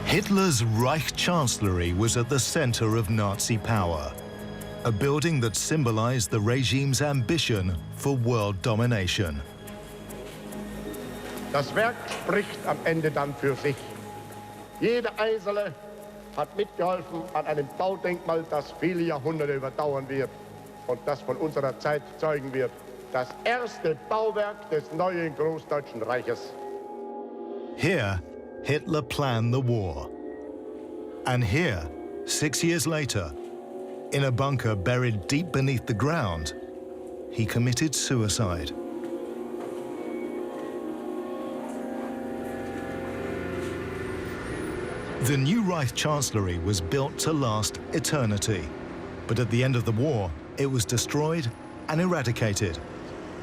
Hitler's Reich Chancellery was at the center of Nazi power, a building that symbolized the regime's ambition for world domination. Das Werk spricht am Ende dann für sich. Jeder Einzelne hat mitgeholfen an einem Baudenkmal, das viele Jahrhunderte überdauern wird und das von unserer Zeit zeugen wird. Das erste Bauwerk des neuen Großdeutschen Reiches. Here, Hitler planned the war. And here, 6 years later, in a bunker buried deep beneath the ground, he committed suicide. The new Reich Chancellery was built to last eternity, but at the end of the war, it was destroyed and eradicated.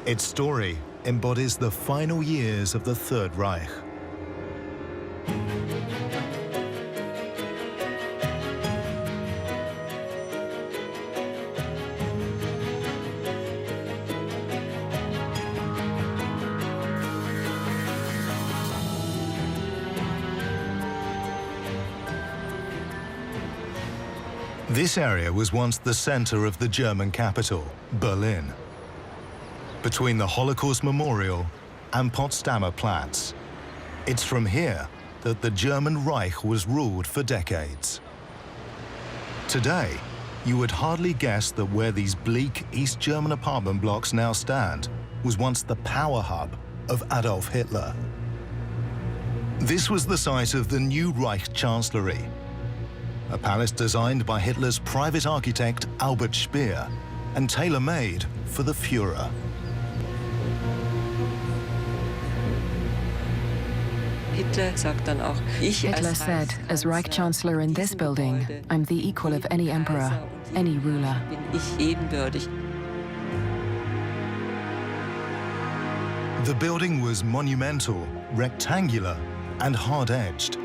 Its story embodies the final years of the Third Reich. This area was once the center of the German capital, Berlin, between the Holocaust Memorial and Potsdamer Platz. It's from here that the German Reich was ruled for decades. Today, you would hardly guess that where these bleak East German apartment blocks now stand was once the power hub of Adolf Hitler. This was the site of the new Reich Chancellery, a palace designed by Hitler's private architect Albert Speer and tailor-made for the Führer. Hitler said, as Reich Chancellor in this building, I'm the equal of any emperor, any ruler. The building was monumental, rectangular, and hard-edged.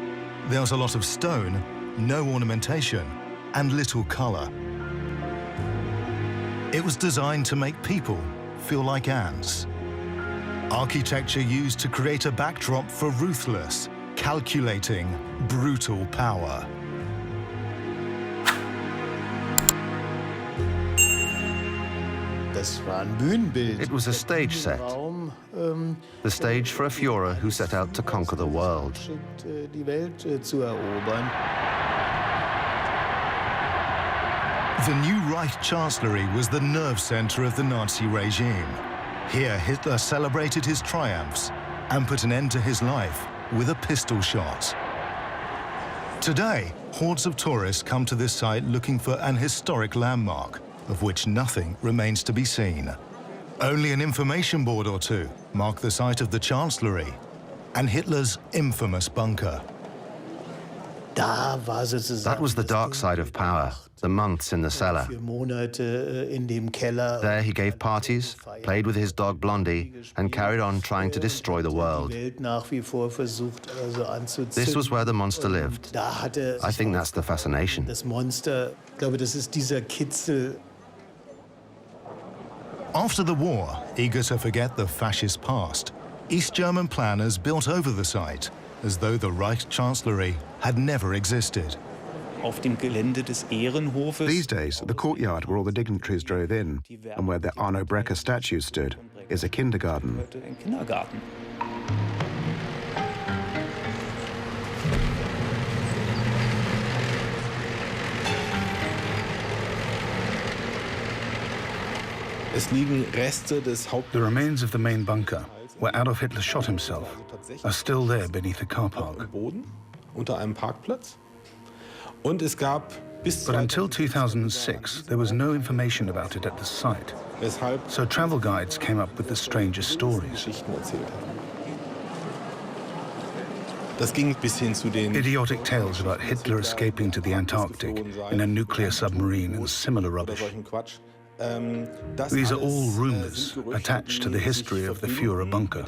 There was a lot of stone, no ornamentation, and little color. It was designed to make people feel like ants. Architecture used to create a backdrop for ruthless, calculating, brutal power. It was a stage set, the stage for a Führer who set out to conquer the world. The new Reich Chancellery was the nerve center of the Nazi regime. Here, Hitler celebrated his triumphs and put an end to his life with a pistol shot. Today, hordes of tourists come to this site looking for an historic landmark, of which nothing remains to be seen. Only an information board or two mark the site of the Chancellery and Hitler's infamous bunker. That was the dark side of power, the months in the cellar. There he gave parties, played with his dog Blondie, and carried on trying to destroy the world. This was where the monster lived. I think that's the fascination. After the war, eager to forget the fascist past, East German planners built over the site, as though the Reich Chancellery had never existed. These days, the courtyard where all the dignitaries drove in, and where the Arno Brecker statue stood, is a kindergarten. The remains of the main bunker, where Adolf Hitler shot himself, are still there beneath a car park. But until 2006, there was no information about it at the site. So travel guides came up with the strangest stories. Idiotic tales about Hitler escaping to the Antarctic in a nuclear submarine and similar rubbish. These are all rumors attached to the history of the Führer bunker.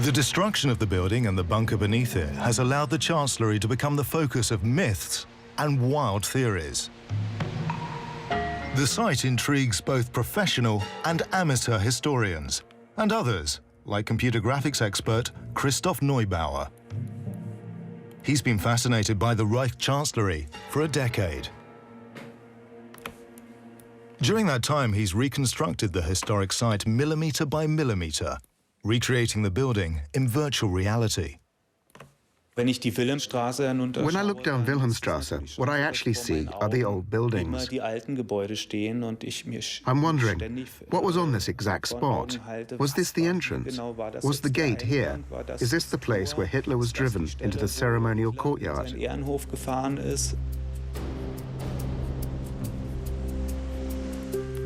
The destruction of the building and the bunker beneath it has allowed the Chancellery to become the focus of myths and wild theories. The site intrigues both professional and amateur historians, and others like computer graphics expert Christoph Neubauer. He's been fascinated by the Reich Chancellery for a decade. During that time, he's reconstructed the historic site millimeter by millimeter, recreating the building in virtual reality. When I look down Wilhelmstrasse, what I actually see are the old buildings. I'm wondering, what was on this exact spot? Was this the entrance? Was the gate here? Is this the place where Hitler was driven into the ceremonial courtyard?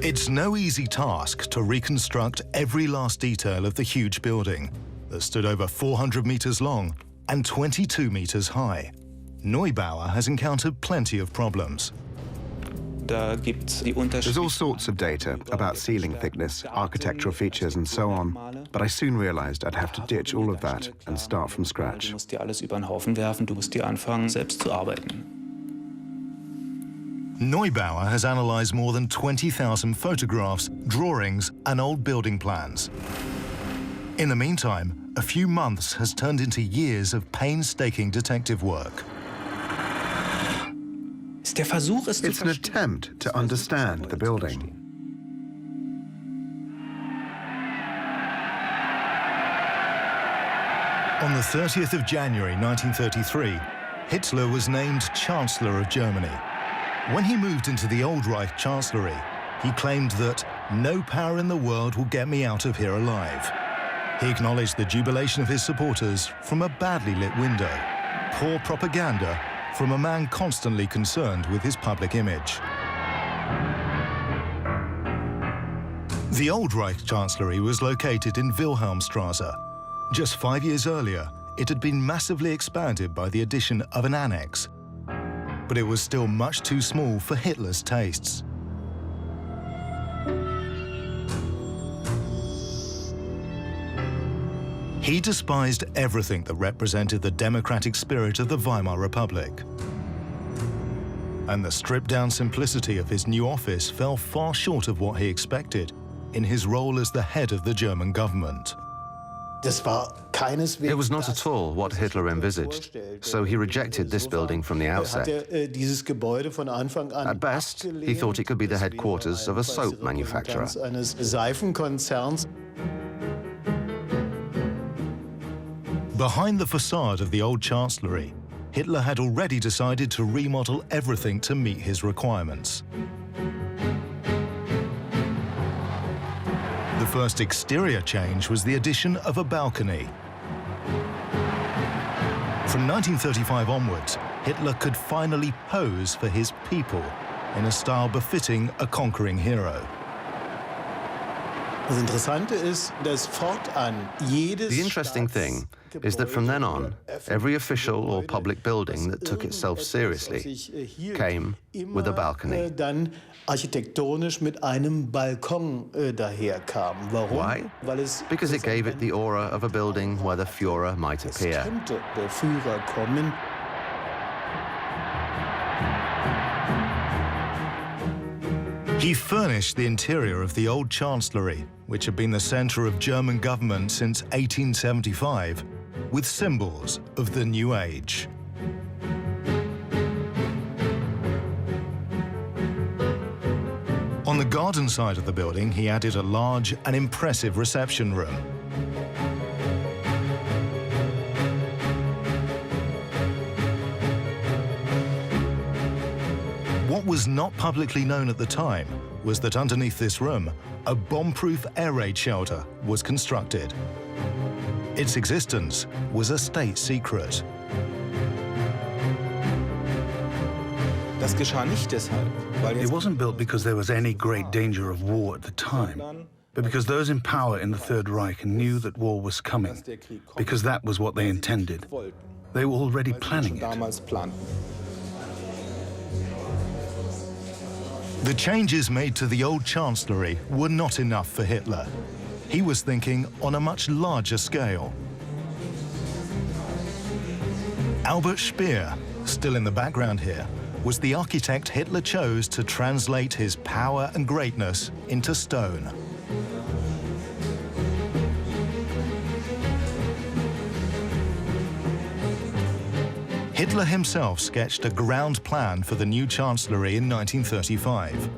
It's no easy task to reconstruct every last detail of the huge building that stood over 400 meters long and 22 meters high. Neubauer has encountered plenty of problems. There's all sorts of data about ceiling thickness, architectural features, and so on, but I soon realized I'd have to ditch all of that and start from scratch. Neubauer has analyzed more than 20,000 photographs, drawings, and old building plans. In the meantime, a few months has turned into years of painstaking detective work. It's an attempt to understand the building. On the 30th of January 1933, Hitler was named Chancellor of Germany. When he moved into the old Reich Chancellery, he claimed that no power in the world will get me out of here alive. He acknowledged the jubilation of his supporters from a badly lit window, poor propaganda from a man constantly concerned with his public image. The old Reich Chancellery was located in Wilhelmstrasse. Just 5 years earlier, it had been massively expanded by the addition of an annex, but it was still much too small for Hitler's tastes. He despised everything that represented the democratic spirit of the Weimar Republic. And the stripped-down simplicity of his new office fell far short of what he expected in his role as the head of the German government. It was not at all what Hitler envisaged, so he rejected this building from the outset. At best, he thought it could be the headquarters of a soap manufacturer. Behind the facade of the old Chancellery, Hitler had already decided to remodel everything to meet his requirements. The first exterior change was the addition of a balcony. From 1935 onwards, Hitler could finally pose for his people in a style befitting a conquering hero. The interesting thing is that from then on, every official or public building that took itself seriously came with a balcony. Why? Because it gave it the aura of a building where the Führer might appear. He furnished the interior of the old Chancellery, which had been the center of German government since 1875, with symbols of the New Age. On the garden side of the building, he added a large and impressive reception room. What was not publicly known at the time was that underneath this room, a bomb-proof air raid shelter was constructed. Its existence was a state secret. It wasn't built because there was any great danger of war at the time, but because those in power in the Third Reich knew that war was coming, because that was what they intended. They were already planning it. The changes made to the old Chancellery were not enough for Hitler. He was thinking on a much larger scale. Albert Speer, still in the background here, was the architect Hitler chose to translate his power and greatness into stone. Hitler himself sketched a ground plan for the new Chancellery in 1935.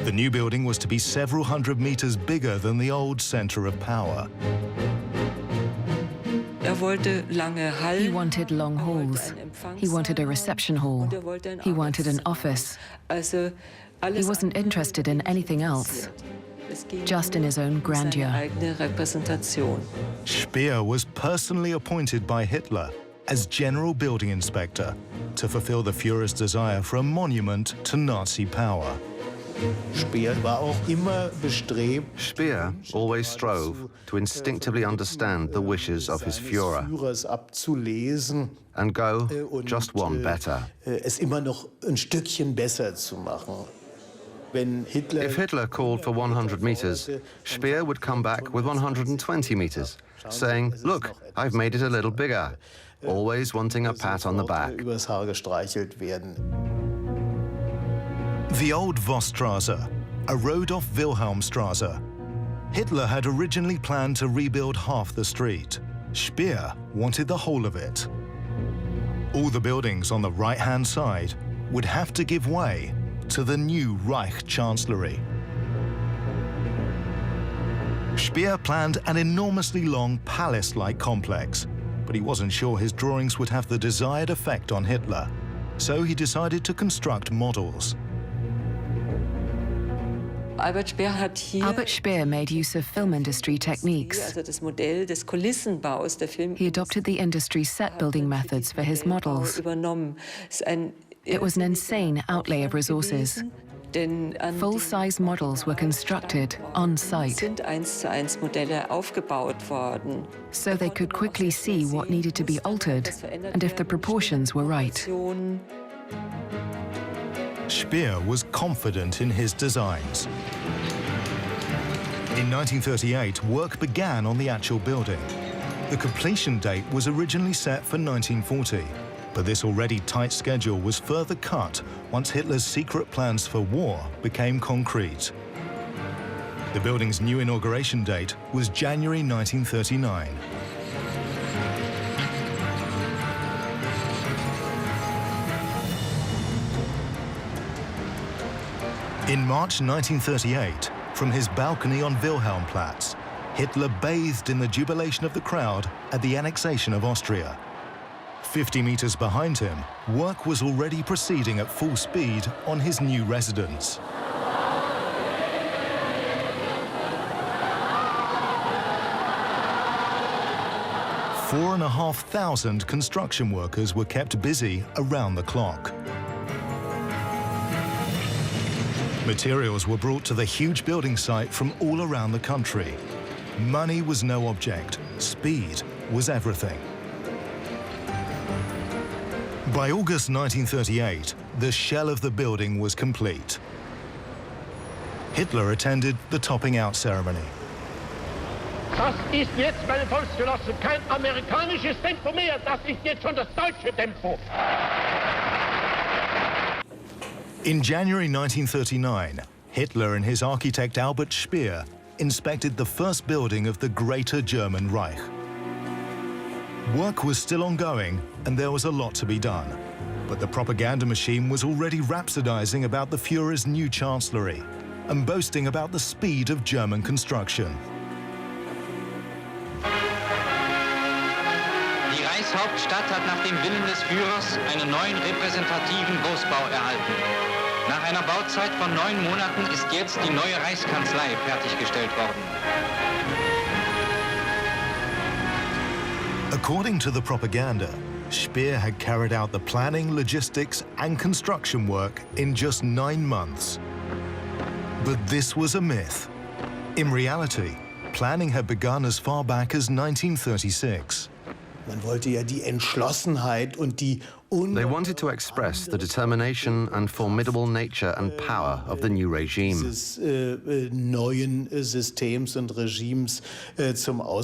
The new building was to be several hundred meters bigger than the old center of power. He wanted long halls. He wanted a reception hall. He wanted an office. He wasn't interested in anything else, just in his own grandeur. Speer was personally appointed by Hitler as General Building Inspector to fulfill the Führer's desire for a monument to Nazi power. Speer always strove to instinctively understand the wishes of his Führer and go just one better. If Hitler called for 100 meters, Speer would come back with 120 meters, saying, "Look, I've made it a little bigger," always wanting a pat on the back. The old Vossstraße, a road off Wilhelmstraße. Hitler had originally planned to rebuild half the street. Speer wanted the whole of it. All the buildings on the right-hand side would have to give way to the new Reich Chancellery. Speer planned an enormously long palace-like complex, but he wasn't sure his drawings would have the desired effect on Hitler, so he decided to construct models. Albert Speer made use of film industry techniques. He adopted the industry's set-building methods for his models. It was an insane outlay of resources. Full-size models were constructed on-site, so they could quickly see what needed to be altered and if the proportions were right. Speer was confident in his designs. In 1938, work began on the actual building. The completion date was originally set for 1940, but this already tight schedule was further cut once Hitler's secret plans for war became concrete. The building's new inauguration date was January 1939. In March 1938, from his balcony on Wilhelmplatz, Hitler bathed in the jubilation of the crowd at the annexation of Austria. 50 meters behind him, work was already proceeding at full speed on his new residence. Four and a half thousand construction workers were kept busy around the clock. Materials were brought to the huge building site from all around the country. Money was no object. Speed was everything. By August 1938, the shell of the building was complete. Hitler attended the topping out ceremony. Das ist jetzt, meine Volksgenossen, kein amerikanisches Tempo mehr, das ist jetzt schon das deutsche Tempo. In January 1939, Hitler and his architect Albert Speer inspected the first building of the Greater German Reich. Work was still ongoing and there was a lot to be done, but the propaganda machine was already rhapsodizing about the Führer's new chancellery and boasting about the speed of German construction. Die Reichshauptstadt hat nach dem Willen des Führers einen neuen repräsentativen Großbau erhalten. Nach einer Bauzeit von 9 Monaten ist jetzt die neue Reichskanzlei fertiggestellt worden. According to the propaganda, Speer had carried out the planning, logistics and construction work in just 9 months. But this was a myth. In reality, planning had begun as far back as 1936. They wanted to express the determination and formidable nature and power of the new regime.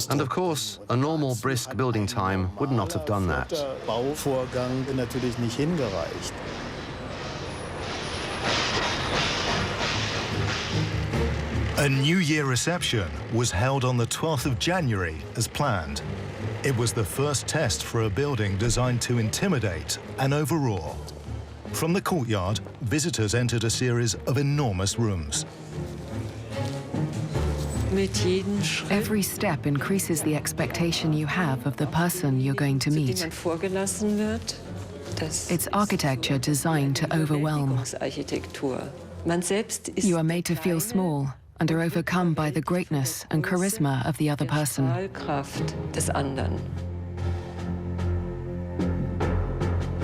And of course, a normal brisk building time would not have done that. A New Year reception was held on the 12th of January as planned. It was the first test for a building designed to intimidate and overawe. From the courtyard, visitors entered a series of enormous rooms. Every step increases the expectation you have of the person you're going to meet. It's architecture designed to overwhelm. You are made to feel small and are overcome by the greatness and charisma of the other person.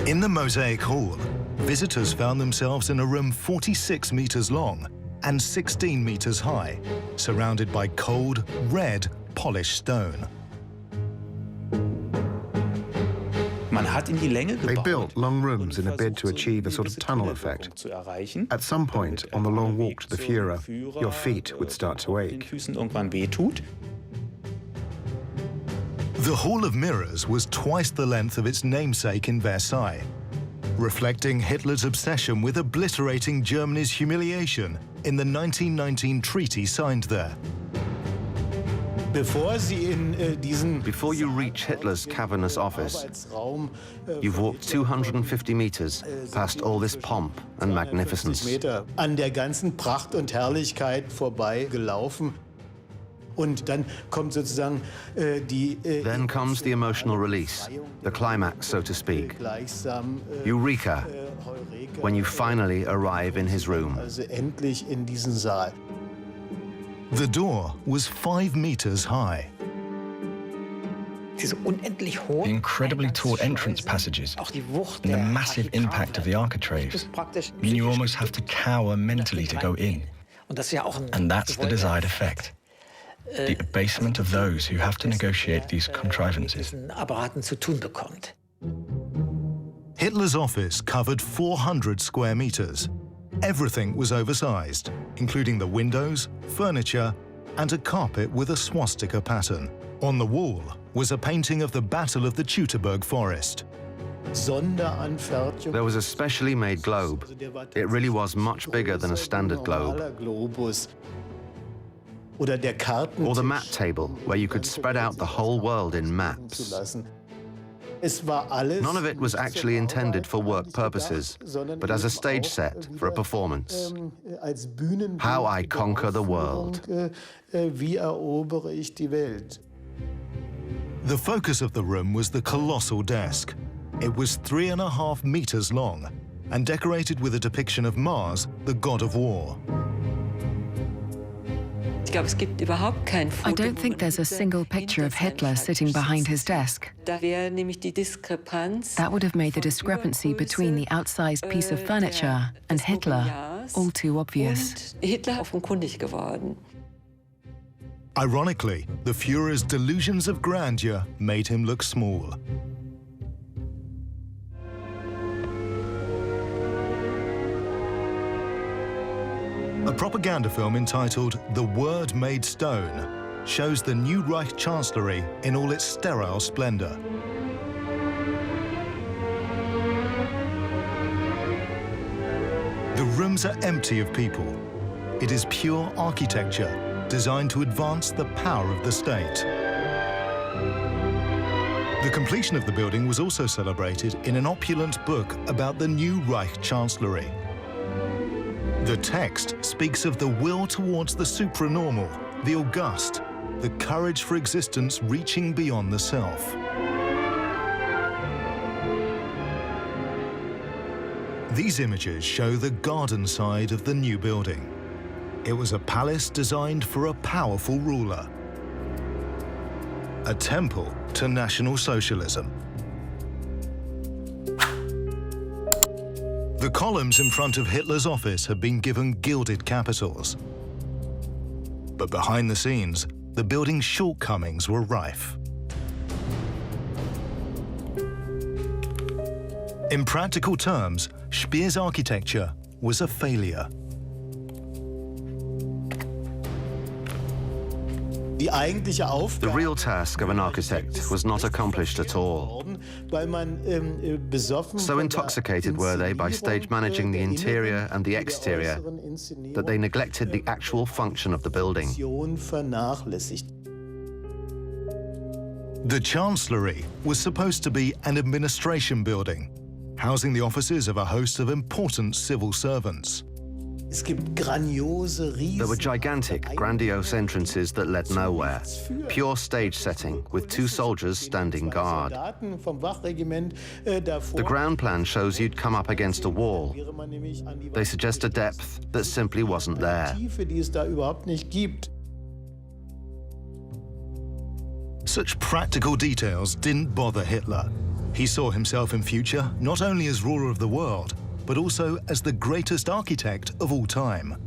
In the Mosaic Hall, visitors found themselves in a room 46 meters long and 16 meters high, surrounded by cold, red, polished stone. They built long rooms in a bid to achieve a sort of tunnel effect. At some point on the long walk to the Führer, your feet would start to ache. The Hall of Mirrors was twice the length of its namesake in Versailles, reflecting Hitler's obsession with obliterating Germany's humiliation in the 1919 treaty signed there. Before you reach Hitler's cavernous office, you've walked 250 meters past all this pomp and magnificence. An der ganzen Pracht und Herrlichkeit vorbeigelaufen. Und dann kommt sozusagen Then comes the emotional release, the climax, so to speak. Eureka, when you finally arrive in his room. Also endlich in diesen Saal. The door was 5 meters high. The incredibly tall entrance passages and the massive impact of the architraves mean you almost have to cower mentally to go in. And that's the desired effect. The abasement of those who have to negotiate these contrivances. Hitler's office covered 400 square meters. Everything was oversized, including the windows, furniture, and a carpet with a swastika pattern. On the wall was a painting of the Battle of the Teutoburg Forest. There was a specially made globe. It really was much bigger than a standard globe. Or the map table, where you could spread out the whole world in maps. None of it was actually intended for work purposes, but as a stage set for a performance. How I Conquer the World. The focus of the room was the colossal desk. It was 3.5 meters long and decorated with a depiction of Mars, the god of war. I don't think there's a single picture of Hitler sitting behind his desk. That would have made the discrepancy between the outsized piece of furniture and Hitler all too obvious. Ironically, the Führer's delusions of grandeur made him look small. A propaganda film entitled The Word Made Stone shows the new Reich Chancellery in all its sterile splendor. The rooms are empty of people. It is pure architecture designed to advance the power of the state. The completion of the building was also celebrated in an opulent book about the new Reich Chancellery. The text speaks of the will towards the supranormal, the august, the courage for existence reaching beyond the self. These images show the garden side of the new building. It was a palace designed for a powerful ruler, a temple to National Socialism. The columns in front of Hitler's office had been given gilded capitals. But behind the scenes, the building's shortcomings were rife. In practical terms, Speer's architecture was a failure. The real task of an architect was not accomplished at all. So intoxicated were they by stage managing the interior and the exterior that they neglected the actual function of the building. The Chancellery was supposed to be an administration building, housing the offices of a host of important civil servants. There were gigantic, grandiose entrances that led nowhere. Pure stage setting with 2 soldiers standing guard. The ground plan shows you'd come up against a wall. They suggest a depth that simply wasn't there. Such practical details didn't bother Hitler. He saw himself in future not only as ruler of the world, but also as the greatest architect of all time.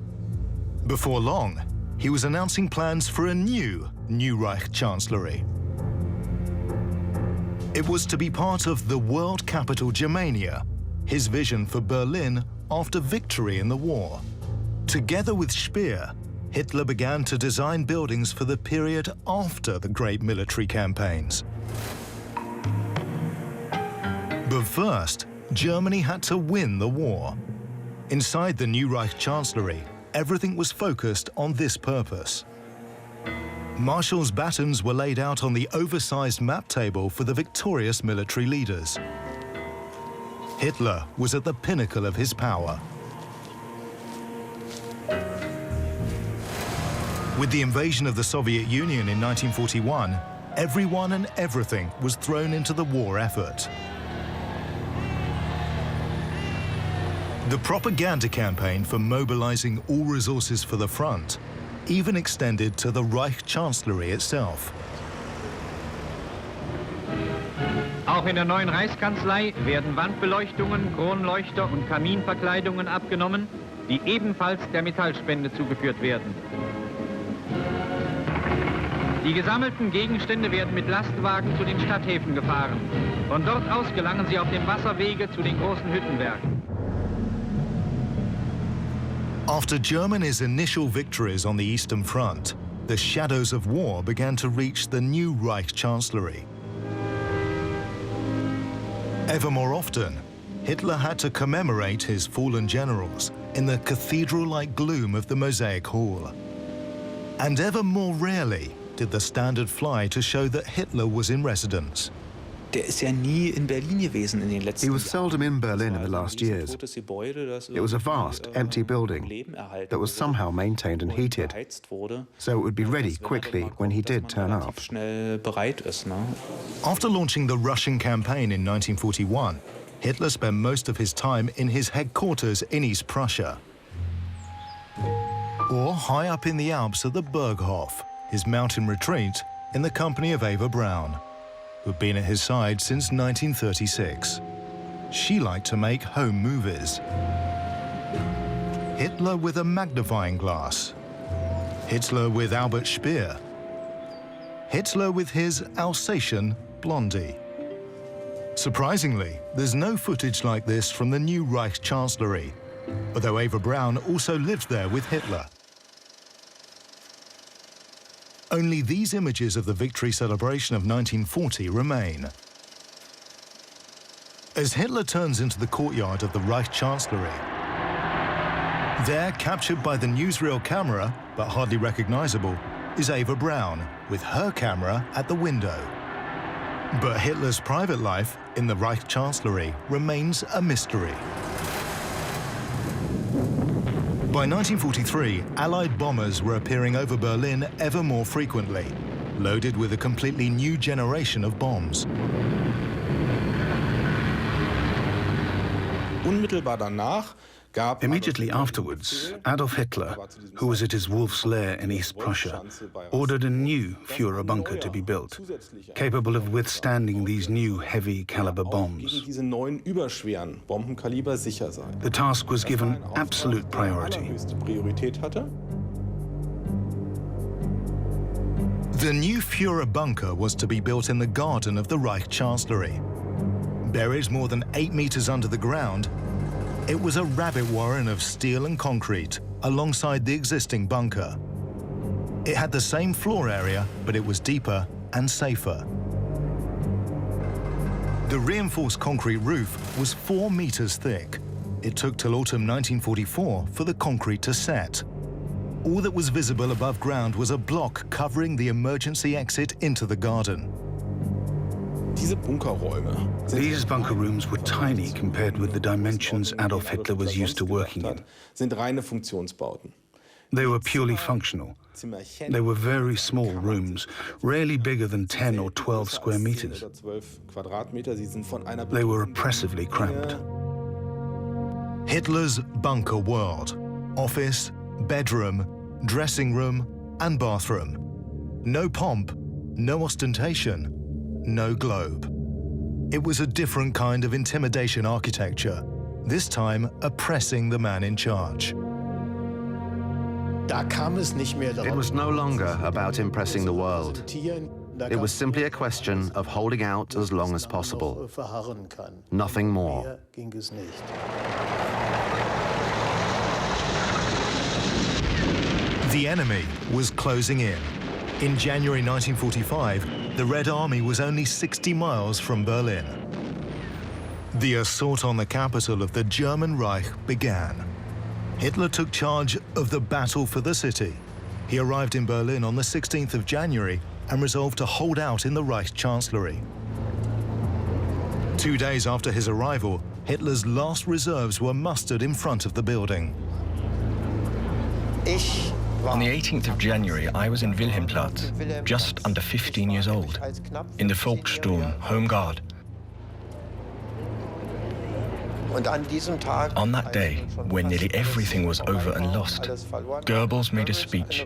Before long, he was announcing plans for a new Reich Chancellery. It was to be part of the world capital Germania, his vision for Berlin after victory in the war. Together with Speer, Hitler began to design buildings for the period after the great military campaigns. But first, Germany had to win the war. Inside the new Reich Chancellery, everything was focused on this purpose. Marshals' batons were laid out on the oversized map table for the victorious military leaders. Hitler was at the pinnacle of his power. With the invasion of the Soviet Union in 1941, everyone and everything was thrown into the war effort. The propaganda campaign for mobilizing all resources for the front even extended to the Reich Chancellery itself. Auch in der neuen Reichskanzlei werden Wandbeleuchtungen, Kronleuchter und Kaminverkleidungen abgenommen, die ebenfalls der Metallspende zugeführt werden. Die gesammelten Gegenstände werden mit Lastwagen zu den Stadthäfen gefahren. Von dort aus gelangen sie auf dem Wasserwege zu den großen Hüttenwerken. After Germany's initial victories on the Eastern Front, the shadows of war began to reach the new Reich Chancellery. Ever more often, Hitler had to commemorate his fallen generals in the cathedral-like gloom of the Mosaic Hall. And ever more rarely did the standard fly to show that Hitler was in residence. He was seldom in Berlin in the last years. It was a vast, empty building that was somehow maintained and heated, so it would be ready quickly when he did turn up. After launching the Russian campaign in 1941, Hitler spent most of his time in his headquarters in East Prussia, or high up in the Alps at the Berghof, his mountain retreat in the company of Eva Braun, who'd been at his side since 1936. She liked to make home movies. Hitler with a magnifying glass. Hitler with Albert Speer. Hitler with his Alsatian Blondie. Surprisingly, there's no footage like this from the new Reich Chancellery, although Eva Braun also lived there with Hitler. Only these images of the victory celebration of 1940 remain. As Hitler turns into the courtyard of the Reich Chancellery, there, captured by the newsreel camera, but hardly recognizable, is Eva Braun, with her camera at the window. But Hitler's private life in the Reich Chancellery remains a mystery. By 1943, Allied bombers were appearing over Berlin ever more frequently, loaded with a completely new generation of bombs. Immediately afterwards, Adolf Hitler, who was at his Wolf's Lair in East Prussia, ordered a new Führer bunker to be built, capable of withstanding these new heavy-caliber bombs. The task was given absolute priority. The new Führer bunker was to be built in the garden of the Reich Chancellery. Buried more than 8 meters under the ground, it was a rabbit warren of steel and concrete alongside the existing bunker. It had the same floor area, but it was deeper and safer. The reinforced concrete roof was 4 meters thick. It took till autumn 1944 for the concrete to set. All that was visible above ground was a block covering the emergency exit into the garden. These bunker rooms were tiny compared with the dimensions Adolf Hitler was used to working in. They were purely functional. They were very small rooms, rarely bigger than 10 or 12 square meters. They were oppressively cramped. Hitler's bunker world: office, bedroom, dressing room, and bathroom. No pomp, no ostentation, no globe. It was a different kind of intimidation architecture, this time oppressing the man in charge. It was no longer about impressing the world. It was simply a question of holding out as long as possible. Nothing more. The enemy was closing in. In January 1945, the Red Army was only 60 miles from Berlin. The assault on the capital of the German Reich began. Hitler took charge of the battle for the city. He arrived in Berlin on the 16th of January and resolved to hold out in the Reich Chancellery. 2 days after his arrival, Hitler's last reserves were mustered in front of the building. On the 18th of January, I was in Wilhelmplatz, just under 15 years old, in the Volkssturm, Home Guard. On that day, when nearly everything was over and lost, Goebbels made a speech.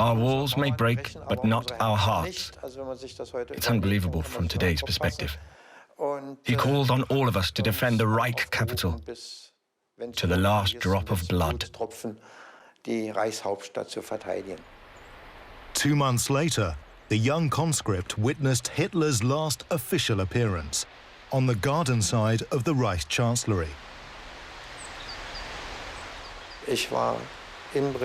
Our walls may break, but not our hearts. It's unbelievable from today's perspective. He called on all of us to defend the Reich capital to the last drop of blood. 2 months later, the young conscript witnessed Hitler's last official appearance on the garden side of the Reich Chancellery.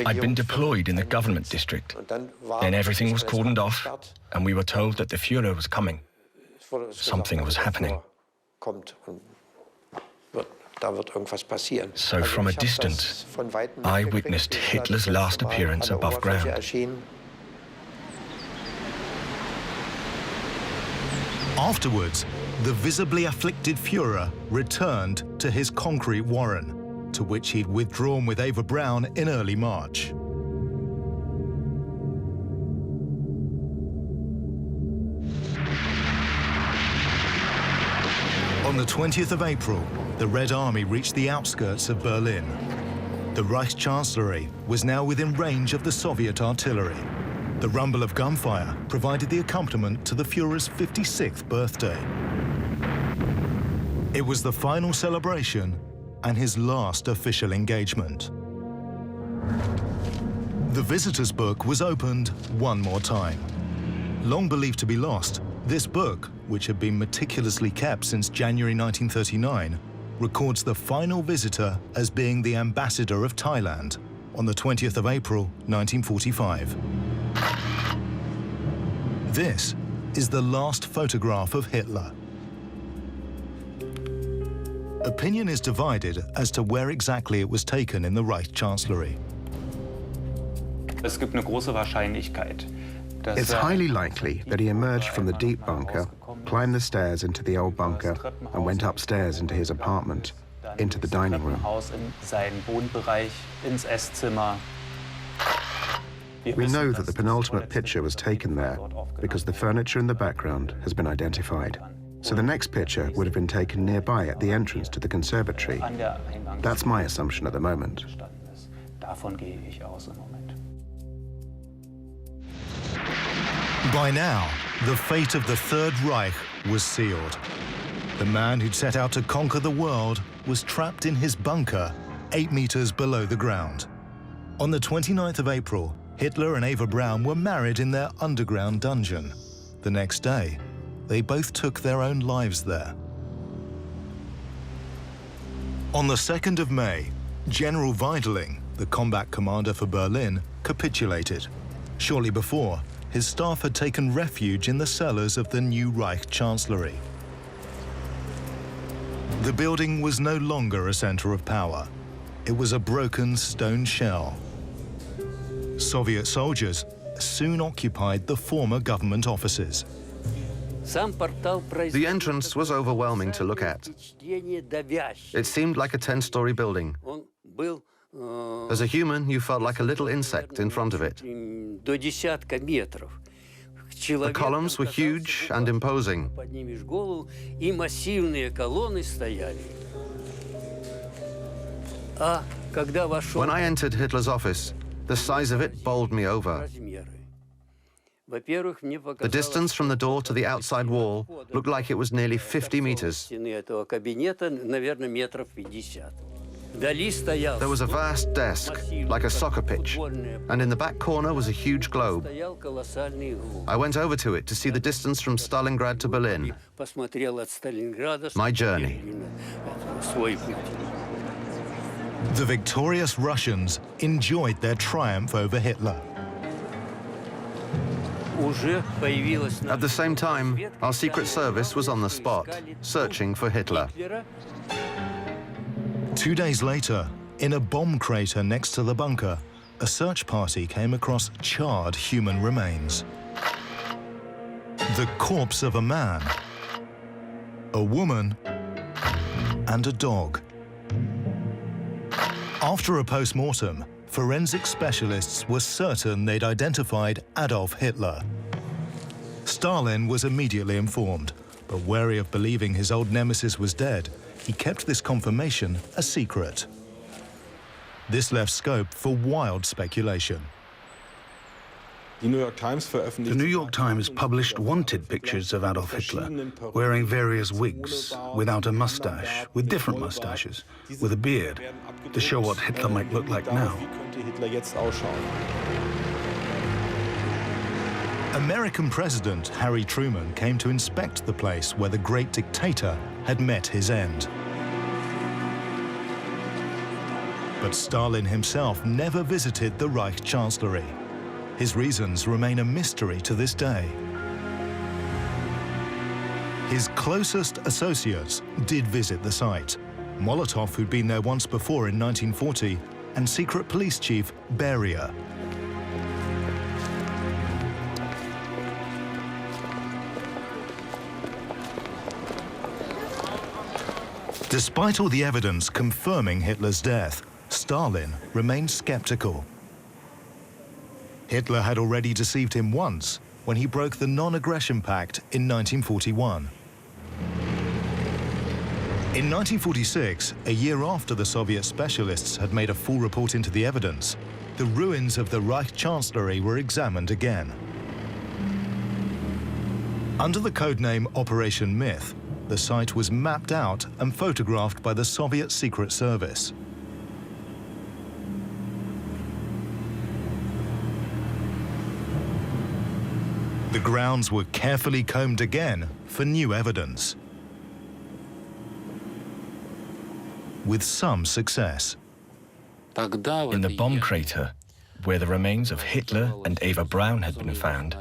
I'd been deployed in the government district. Then everything was cordoned off, and we were told that the Führer was coming. Something was happening. So from a distance, I witnessed Hitler's last appearance above ground. Afterwards, the visibly afflicted Führer returned to his concrete warren, to which he'd withdrawn with Eva Braun in early March. On the 20th of April, the Red Army reached the outskirts of Berlin. The Reich Chancellery was now within range of the Soviet artillery. The rumble of gunfire provided the accompaniment to the Führer's 56th birthday. It was the final celebration and his last official engagement. The visitor's book was opened one more time. Long believed to be lost, this book, which had been meticulously kept since January 1939, records the final visitor as being the ambassador of Thailand on the 20th of April, 1945. This is the last photograph of Hitler. Opinion is divided as to where exactly it was taken in the Reich Chancellery. It's highly likely that he emerged from the deep bunker, climbed the stairs into the old bunker, and went upstairs into his apartment, into the dining room. We know that the penultimate picture was taken there because the furniture in the background has been identified. So the next picture would have been taken nearby at the entrance to the conservatory. That's my assumption at the moment. By now, the fate of the Third Reich was sealed. The man who'd set out to conquer the world was trapped in his bunker 8 meters below the ground. On the 29th of April, Hitler and Eva Braun were married in their underground dungeon. The next day, they both took their own lives there. On the 2nd of May, General Weidling, the combat commander for Berlin, capitulated. Shortly before, his staff had taken refuge in the cellars of the new Reich Chancellery. The building was no longer a center of power. It was a broken stone shell. Soviet soldiers soon occupied the former government offices. The entrance was overwhelming to look at. It seemed like a 10-story building. As a human, you felt like a little insect in front of it. The columns were huge and imposing. When I entered Hitler's office, the size of it bowled me over. The distance from the door to the outside wall looked like it was nearly 50 meters. There was a vast desk, like a soccer pitch, and in the back corner was a huge globe. I went over to it to see the distance from Stalingrad to Berlin. My journey. The victorious Russians enjoyed their triumph over Hitler. At the same time, our Secret Service was on the spot, searching for Hitler. 2 days later, in a bomb crater next to the bunker, a search party came across charred human remains. The corpse of a man, a woman, and a dog. After a post-mortem, forensic specialists were certain they'd identified Adolf Hitler. Stalin was immediately informed, but wary of believing his old nemesis was dead, he kept this confirmation a secret. This left scope for wild speculation. The New York Times published wanted pictures of Adolf Hitler, wearing various wigs, without a mustache, with different mustaches, with a beard, to show what Hitler might look like now. American President Harry Truman came to inspect the place where the great dictator had met his end. But Stalin himself never visited the Reich Chancellery. His reasons remain a mystery to this day. His closest associates did visit the site. Molotov, who'd been there once before in 1940, and secret police chief Beria. Despite all the evidence confirming Hitler's death, Stalin remained skeptical. Hitler had already deceived him once when he broke the Non-Aggression Pact in 1941. In 1946, a year after the Soviet specialists had made a full report into the evidence, the ruins of the Reich Chancellery were examined again. Under the codename Operation Myth, the site was mapped out and photographed by the Soviet Secret Service. The grounds were carefully combed again for new evidence, with some success. In the bomb crater, where the remains of Hitler and Eva Braun had been found,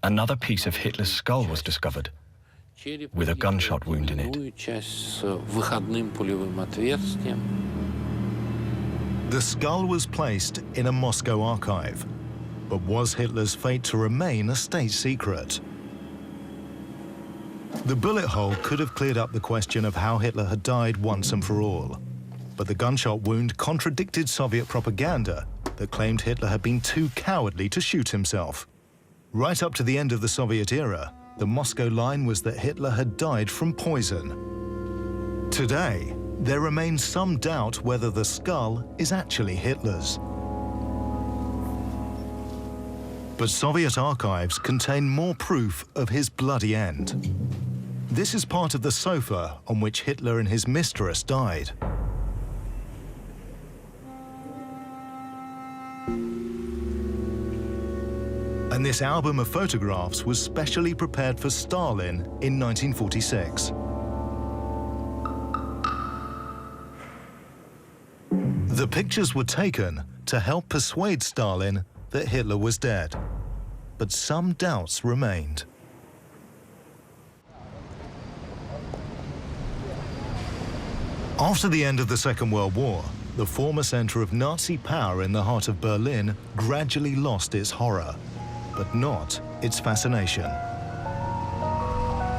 another piece of Hitler's skull was discovered, with a gunshot wound in it. The skull was placed in a Moscow archive, but was Hitler's fate to remain a state secret? The bullet hole could have cleared up the question of how Hitler had died once and for all, but the gunshot wound contradicted Soviet propaganda that claimed Hitler had been too cowardly to shoot himself. Right up to the end of the Soviet era, the Moscow line was that Hitler had died from poison. Today, there remains some doubt whether the skull is actually Hitler's. But Soviet archives contain more proof of his bloody end. This is part of the sofa on which Hitler and his mistress died. And this album of photographs was specially prepared for Stalin in 1946. The pictures were taken to help persuade Stalin that Hitler was dead. but some doubts remained. After the end of the Second World War, the former center of Nazi power in the heart of Berlin gradually lost its horror, but not its fascination.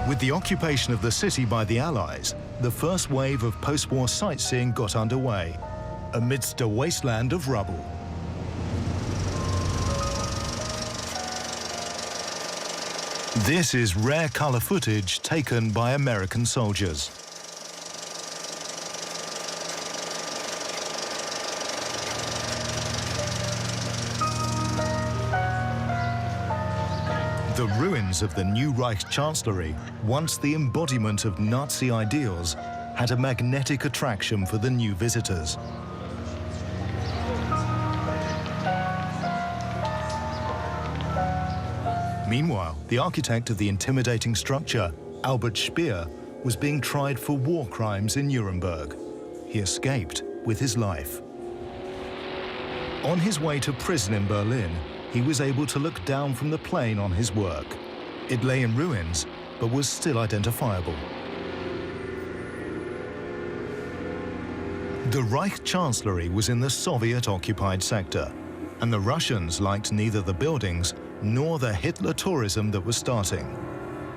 With the occupation of the city by the Allies, the first wave of post-war sightseeing got underway, amidst a wasteland of rubble. This is rare color footage taken by American soldiers. The ruins of the new Reich Chancellery, once the embodiment of Nazi ideals, had a magnetic attraction for the new visitors. Meanwhile, the architect of the intimidating structure, Albert Speer, was being tried for war crimes in Nuremberg. He escaped with his life. On his way to prison in Berlin, he was able to look down from the plane on his work. It lay in ruins, but was still identifiable. The Reich Chancellery was in the Soviet-occupied sector, and the Russians liked neither the buildings nor the Hitler tourism that was starting.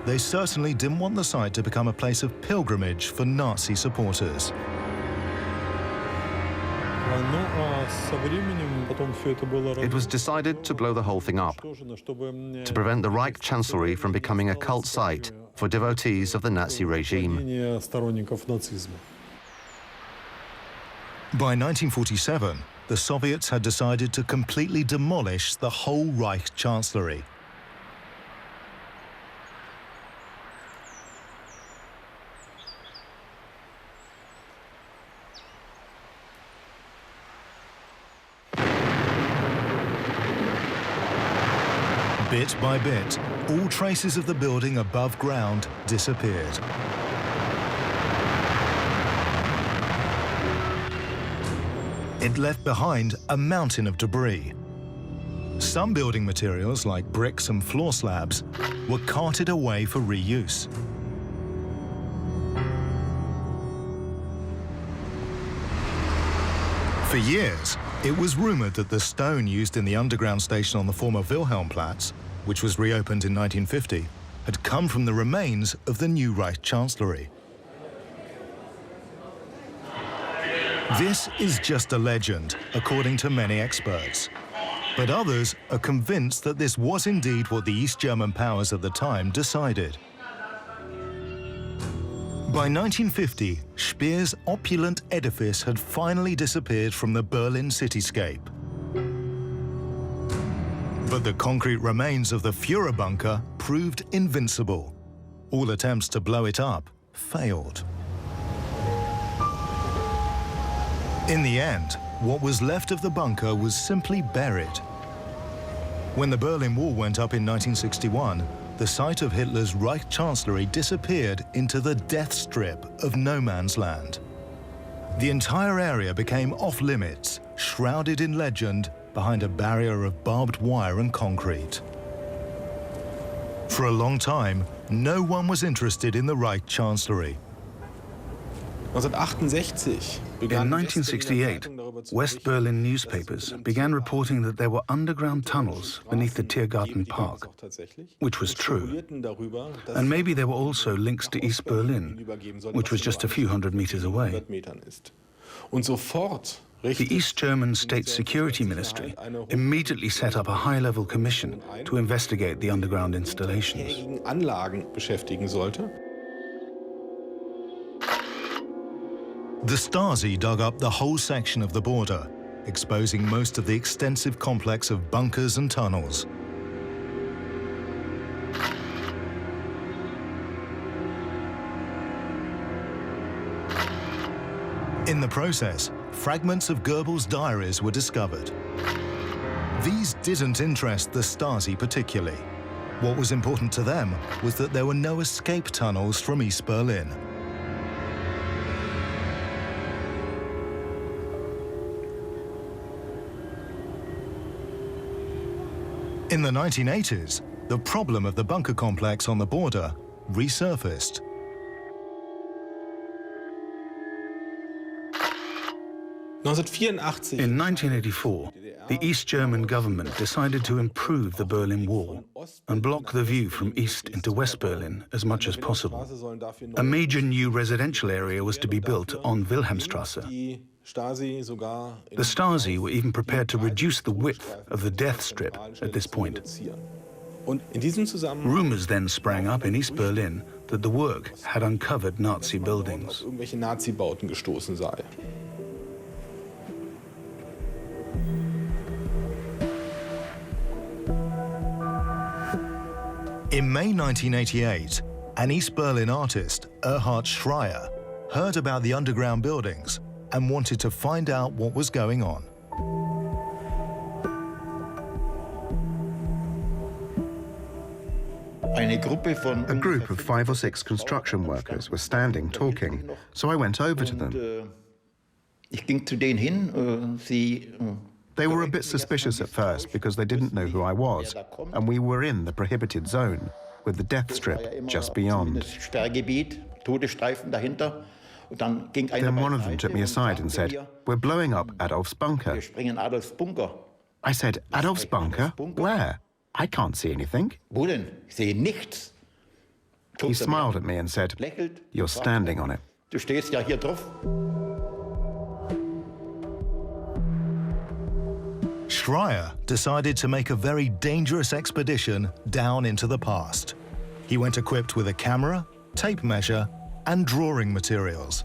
They certainly didn't want the site to become a place of pilgrimage for Nazi supporters. It was decided to blow the whole thing up, to prevent the Reich Chancellery from becoming a cult site for devotees of the Nazi regime. By 1947, the Soviets had decided to completely demolish the whole Reich Chancellery. Bit by bit, all traces of the building above ground disappeared. It left behind a mountain of debris. Some building materials, like bricks and floor slabs, were carted away for reuse. For years, it was rumored that the stone used in the underground station on the former Wilhelmplatz, which was reopened in 1950, had come from the remains of the new Reich Chancellery. This is just a legend, according to many experts. But others are convinced that this was indeed what the East German powers at the time decided. By 1950, Speer's opulent edifice had finally disappeared from the Berlin cityscape. But the concrete remains of the Führer bunker proved invincible. All attempts to blow it up failed. In the end, what was left of the bunker was simply buried. When the Berlin Wall went up in 1961, the site of Hitler's Reich Chancellery disappeared into the death strip of no man's land. The entire area became off-limits, shrouded in legend behind a barrier of barbed wire and concrete. For a long time, no one was interested in the Reich Chancellery. In 1968, West Berlin newspapers began reporting that there were underground tunnels beneath the Tiergarten Park, which was true. And maybe there were also links to East Berlin, which was just a few hundred meters away. The East German State Security Ministry immediately set up a high-level commission to investigate the underground installations. The Stasi dug up the whole section of the border, exposing most of the extensive complex of bunkers and tunnels. In the process, fragments of Goebbels' diaries were discovered. These didn't interest the Stasi particularly. What was important to them was that there were no escape tunnels from East Berlin. In the 1980s, the problem of the bunker complex on the border resurfaced. In 1984, the East German government decided to improve the Berlin Wall and block the view from East into West Berlin as much as possible. A major new residential area was to be built on Wilhelmstrasse. The Stasi were even prepared to reduce the width of the death strip at this point. Rumors then sprang up in East Berlin that the work had uncovered Nazi buildings. In May 1988, an East Berlin artist, Erhard Schreier, heard about the underground buildings and wanted to find out what was going on. A group of 5 or 6 construction workers were standing talking, so I went over to them. They were a bit suspicious at first because they didn't know who I was, and we were in the prohibited zone, with the death strip just beyond. Then one of them took me aside and said, "We're blowing up Adolf's bunker." I said, "Adolf's bunker? Where? I can't see anything." He smiled at me and said, "You're standing on it." Schreier decided to make a very dangerous expedition down into the past. He went equipped with a camera, tape measure, and drawing materials.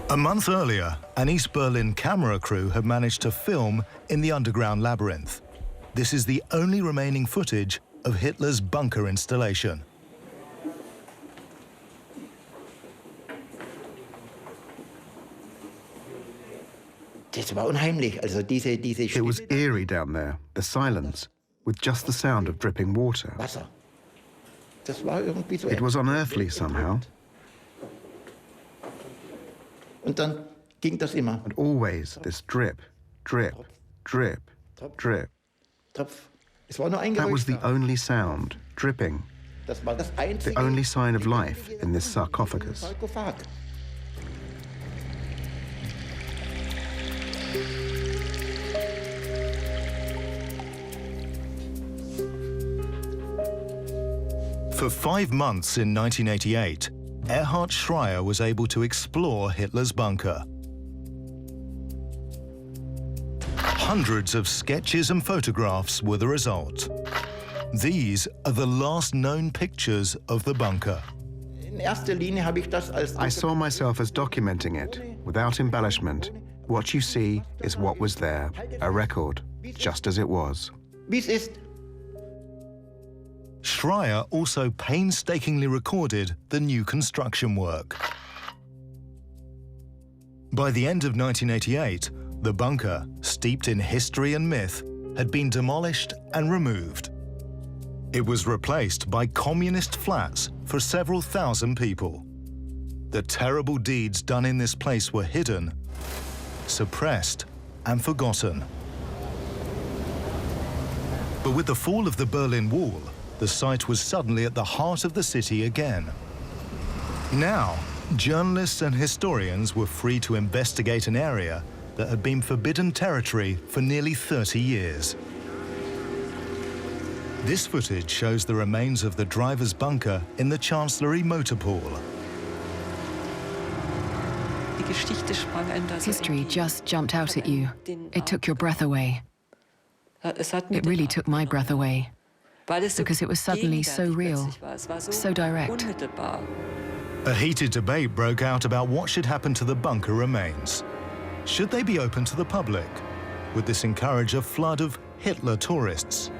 A month earlier, an East Berlin camera crew had managed to film in the underground labyrinth. This is the only remaining footage of Hitler's bunker installation. It was eerie down there, the silence, with just the sound of dripping water. It was unearthly somehow. And always this drip, drip, drip, drip. That was the only sound, dripping. The only sign of life in this sarcophagus. For 5 months in 1988, Erhard Schreier was able to explore Hitler's bunker. Hundreds of sketches and photographs were the result. These are the last known pictures of the bunker. I saw myself as documenting it, without embellishment. What you see is what was there, a record, just as it was. Schreier also painstakingly recorded the new construction work. By the end of 1988, the bunker, steeped in history and myth, had been demolished and removed. It was replaced by communist flats for several thousand people. The terrible deeds done in this place were hidden, suppressed, and forgotten. But with the fall of the Berlin Wall, the site was suddenly at the heart of the city again. Now, journalists and historians were free to investigate an area that had been forbidden territory for nearly 30 years. This footage shows the remains of the driver's bunker in the Chancellery motor pool. History just jumped out at you. It took your breath away. It really took my breath away, because it was suddenly so real, so direct. A heated debate broke out about what should happen to the bunker remains. Should they be open to the public? Would this encourage a flood of Hitler tourists?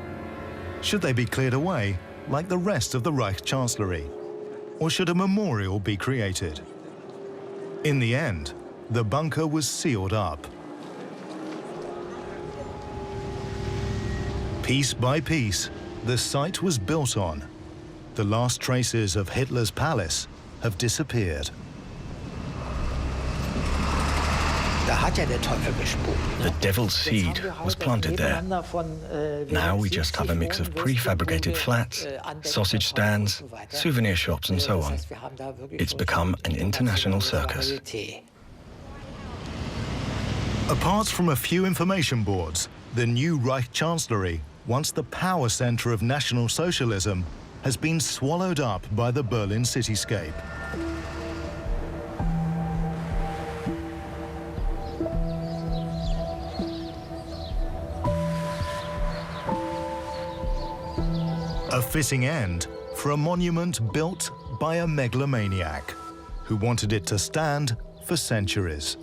Should they be cleared away, like the rest of the Reich Chancellery? Or should a memorial be created? In the end, the bunker was sealed up. Piece by piece, the site was built on. The last traces of Hitler's palace have disappeared. The devil's seed was planted there. Now we just have a mix of prefabricated flats, sausage stands, souvenir shops, and so on. It's become an international circus. Apart from a few information boards, the new Reich Chancellery, once the power center of National Socialism, has been swallowed up by the Berlin cityscape. A fitting end for a monument built by a megalomaniac who wanted it to stand for centuries.